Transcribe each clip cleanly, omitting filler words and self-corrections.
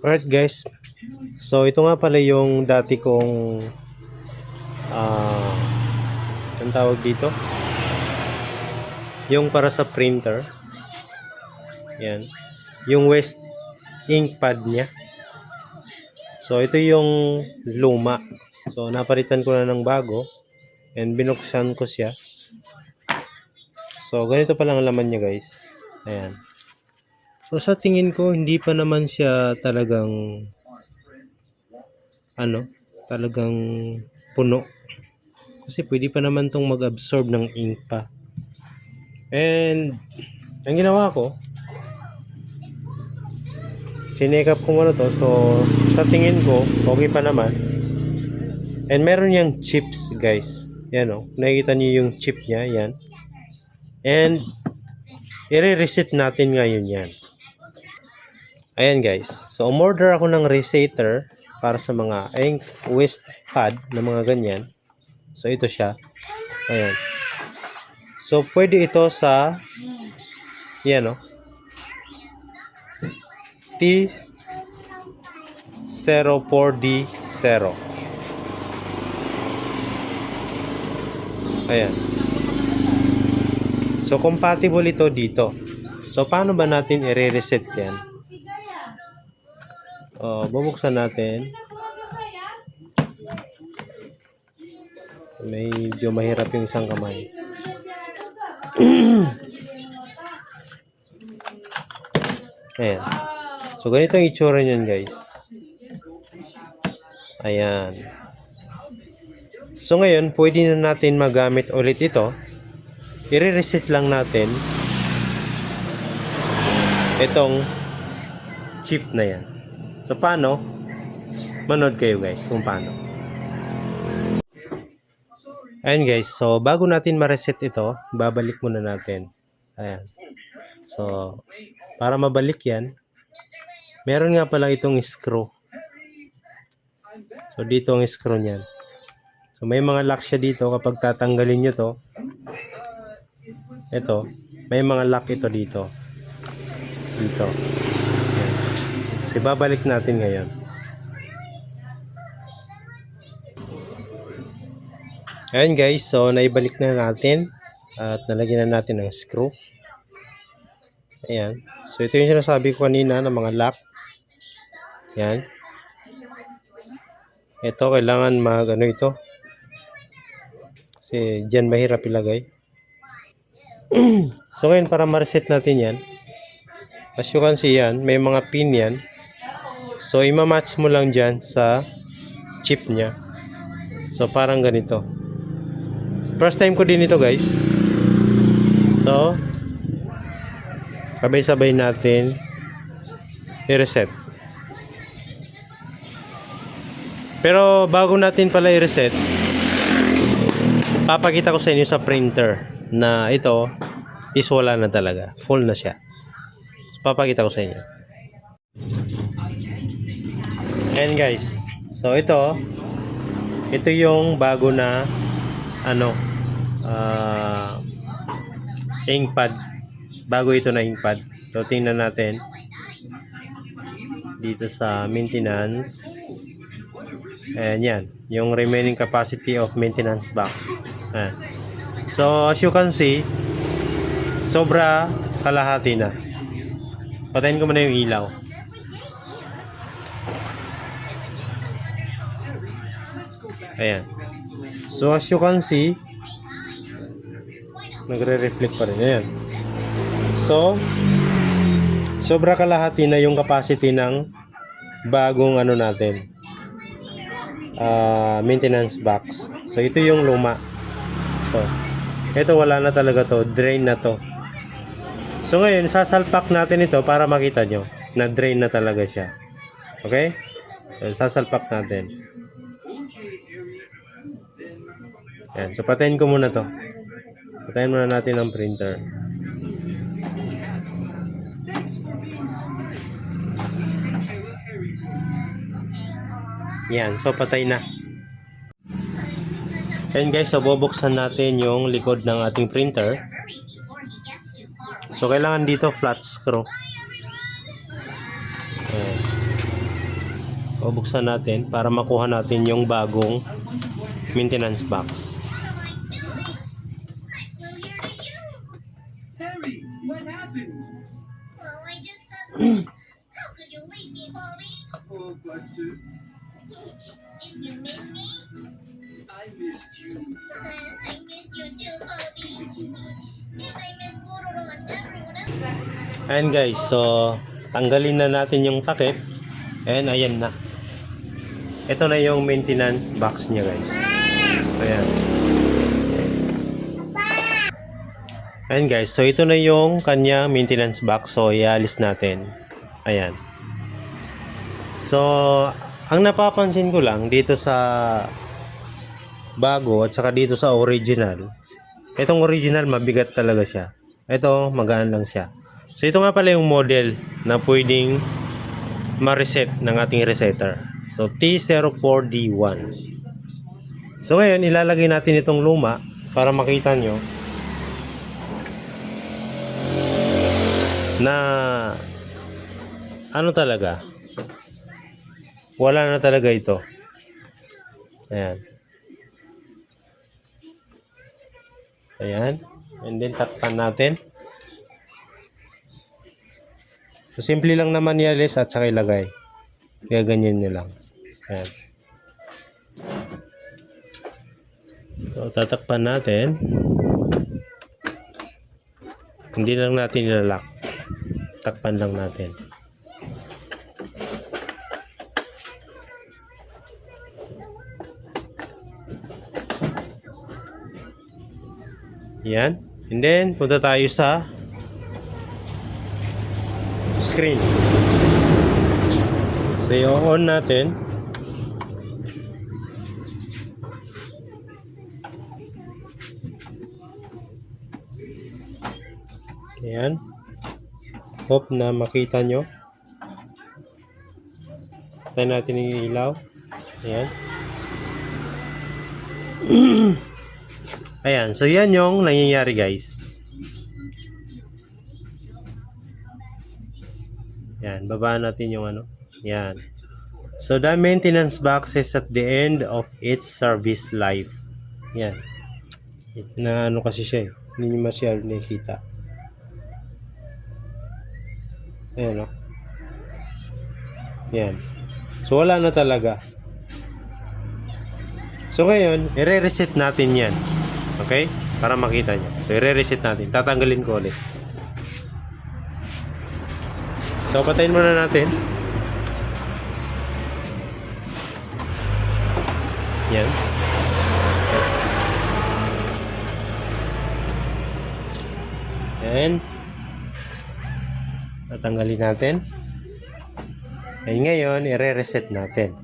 Alright guys, so ito nga pala yung dati kong ang tawag dito, yung para sa printer. Yan, yung West ink pad niya. So ito yung luma. So napalitan ko na ng bago and binuksan ko siya. So ganito pa lang ang laman niya guys. Ayan. So sa tingin ko hindi pa naman siya talagang talagang puno. Kasi pwede pa naman tong mag-absorb ng ink pa. And ang ginawa ko, sinekap ko muna to. So sa tingin ko okay pa naman. And meron yang chips guys. Yan o. Nakikita niyo yung chip niya. Yan. And i-reset natin ngayon yan. Ayan guys. So umorder ako ng resetter para sa mga ink waste pad na mga ganyan. So ito siya. Ayan. So pwede ito sa yan o. T04D0. Ayan. So compatible ito dito. So paano ba natin i-reset yan? Bubuksan natin. Medyo mahirap yung isang kamay. Ayan. So ganito ang itsura niyan guys. Ayan. So ngayon, pwede na natin magamit ulit ito. I-reset lang natin itong chip na yan. So paano? Manood kayo guys kung paano. Ayan guys, so bago natin ma-reset ito, babalik muna natin. Ayan. So para mabalik yan, meron nga pala itong screw. So dito ang screw niyan. So may mga lock siya dito. Kapag tatanggalin nyo to, ito, may mga lock ito dito. Dito. Ayan. So babalik natin ngayon. Ayan guys, so naibalik na natin at nalagyan na natin ng screw. Ayan. So ito yung sinasabi ko kanina ng mga lock. Ayan. Ito kailangan ito. Kasi dyan mahirap ilagay. So ngayon para ma-reset natin yan, as you can see yan, may mga pin yan. So ima-match mo lang dyan sa chip nya. So parang ganito. First time ko din ito guys. So sabay-sabay natin i-reset. Pero bago natin pala i-reset, papakita ko sa inyo sa printer na ito is wala na talaga. Full na siya. So, papakita ko sa inyo. And guys, so ito yung bago na ink pad. Bago ito na ink pad. So tingnan natin dito sa maintenance. Ayan yan, yung remaining capacity of maintenance box. Ayan. So as you can see, sobra kalahati na. Patayin ko muna yung ilaw. Ayan. So as you can see, nagre-reflect pa rin. Ayan. So sobra kalahati na yung capacity ng bagong natin, maintenance box. So ito yung luma. Ito wala na talaga to, drain na to. So ngayon sasalpak natin ito para makita nyo na drain na talaga siya. Okay? So, sasalpak natin. Yan. So patayin ko muna to. Patayin muna natin ang printer. Yan. So patay na. And guys, so bubuksan natin yung likod ng ating printer. So kailangan dito flat screw. Ayan. Bubuksan natin para makuha natin yung bagong maintenance box. Harry, what happened? Well, I just suddenly. How could you leave me, Bobby? Oh, but Didn't you miss me? I missed you. I miss you too, Bobby. And I miss Pororo and everyone else. Ayan guys, so tanggalin na natin yung takip. And ayan na. Ito na yung maintenance box niya guys. Ayan. Ayan guys, so ito na yung kanya maintenance box. So ialis natin. Ayan. So, ang napapansin ko lang dito sa bago at saka dito sa original. Itong original mabigat talaga siya. Ito magaan lang siya. So ito nga pala yung model na pwedeng ma-reset ng ating resetter. So T04D1. So ngayon ilalagay natin itong luma para makita nyo na ano talaga, wala na talaga ito. Ayan. Ayan. And then takpan natin. So simple lang naman ialis at saka ilagay. Kaya ganyan nyo lang. Ayan. So tatakpan natin. Hindi lang natin ilalak. Takpan lang natin. Yan. And then, punta tayo sa screen. So, i-on natin. Ayan. Hope na makita nyo. Tayo natin yung ilaw. Ayan. Ayan. So, yan yung nangyayari guys. Yan. Babaan natin yung ano. Yan. So, the maintenance box is at the end of its service life. Yan. Na ano kasi siya eh. Hindi nyo masyado nakikita. Ayan o. Yan. So, wala na talaga. So, ngayon, i-reset natin yan. Okay? Para makita nyo. So, i-reset natin. Tatanggalin ko ulit. So, patayin muna natin. Yan. And tatanggalin natin. And ngayon, i-reset natin.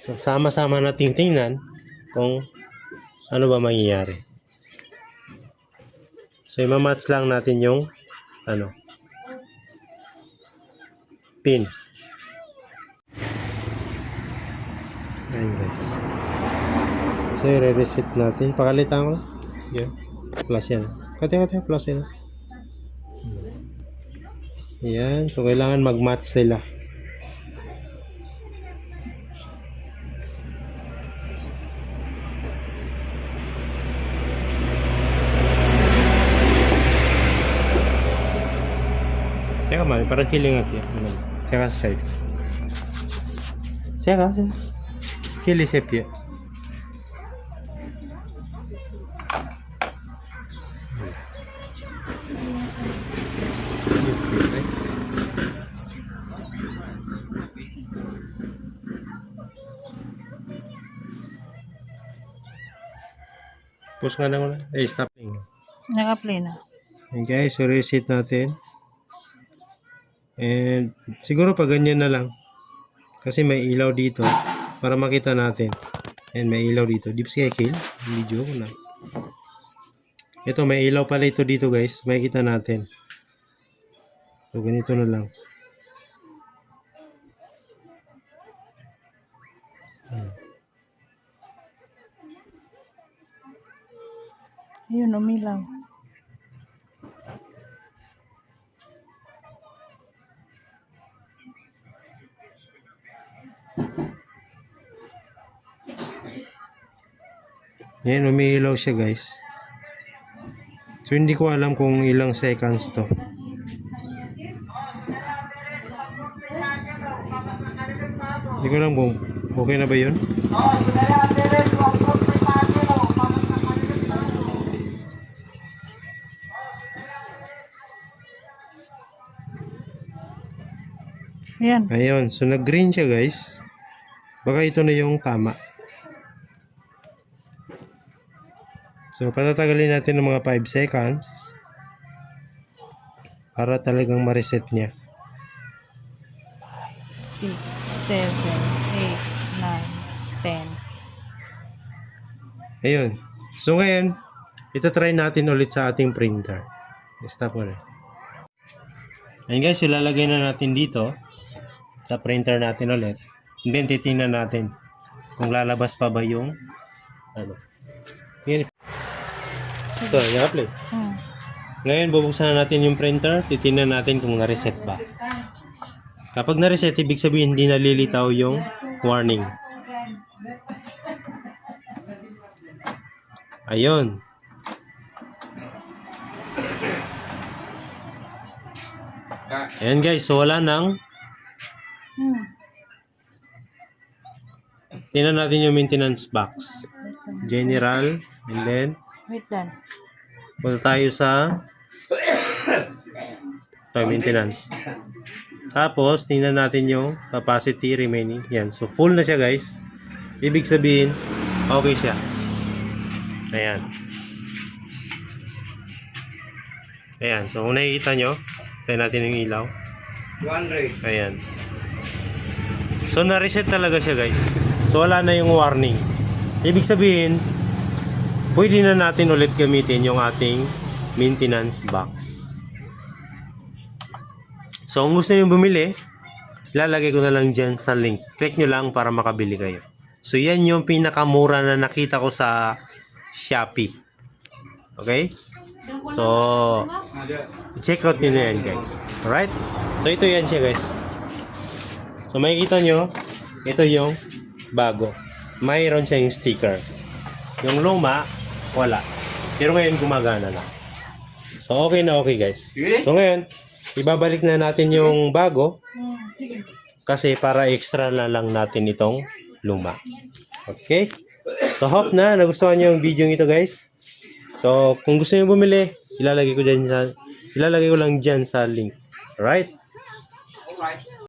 So, sama-sama nating tingnan kung ano ba mangyayari. So, i-match lang natin yung ano, pin. Ayan guys. So, i-reset natin. Pakalitan ko lang. Yan. Plus yan. Kati-kati, plus yan. Ayan. So, kailangan mag-match sila. Siya ka man, parang kiling at yan. Siya ka sa side. Siya ka, siya. Kili siya piya. Push nga lang na. Stop. Naka-play na. And guys, so reset natin. And siguro pa ganyan na lang. Kasi may ilaw dito para makita natin. And may ilaw dito. Di ba siya kill? Video ko na. Ito, may ilaw pala ito dito guys. Makikita natin. So, ganito na lang. Ayun, umilaw. Yan, umiilaw siya guys. So hindi ko alam kung ilang seconds to. Hindi ko alam kung okay na ba yun. Yan. Ayun, so nag-green siya guys. Baka ito na yung tama. So patatagalin natin ng mga 5 seconds para talagang ma-reset niya. 6, 7, 8, 9, 10. Ayun. So ngayon, ito try natin ulit sa ating printer. Stop ko na. Ayun guys, ilalagay na natin dito sa printer natin ulit. And then titingnan natin kung lalabas pa ba yung ano. Yan. Ito, i-apply. Ngayon, bubuksan na natin yung printer. Titingnan natin kung na-reset ba. Kapag na-reset, ibig sabihin hindi nalilitaw yung warning. Ayun. Ayan guys, so wala nang tingnan natin yung maintenance box. General, and then Wait lang. punta tayo sa maintenance. Tapos, tingnan natin yung capacity remaining. Yan. So, full na siya guys. Ibig sabihin, okay siya. Ayan. Ayan. So, kung nakikita nyo, tayo natin yung ilaw. 200. Ayan. So, na-reset talaga siya guys. So, wala na yung warning. Ibig sabihin, pwede na natin ulit gamitin yung ating maintenance box. So, kung gusto nyo bumili, lalagay ko na lang dyan sa link. Click nyo lang para makabili kayo. So, yan yung pinakamura na nakita ko sa Shopee. Okay? So, check out nyo na yan guys. Alright? So, ito yan siya guys. So, makikita nyo, ito yung bago. Mayroon siyang sticker. Yung luma, wala. Pero ngayon, gumagana na. So, okay na okay guys. So, ngayon, ibabalik na natin yung bago kasi para extra na lang natin itong luma. Okay? So, hope na nagustuhan nyo yung video ito guys. So, kung gusto nyo bumili, ilalagay ko lang dyan sa link. Alright?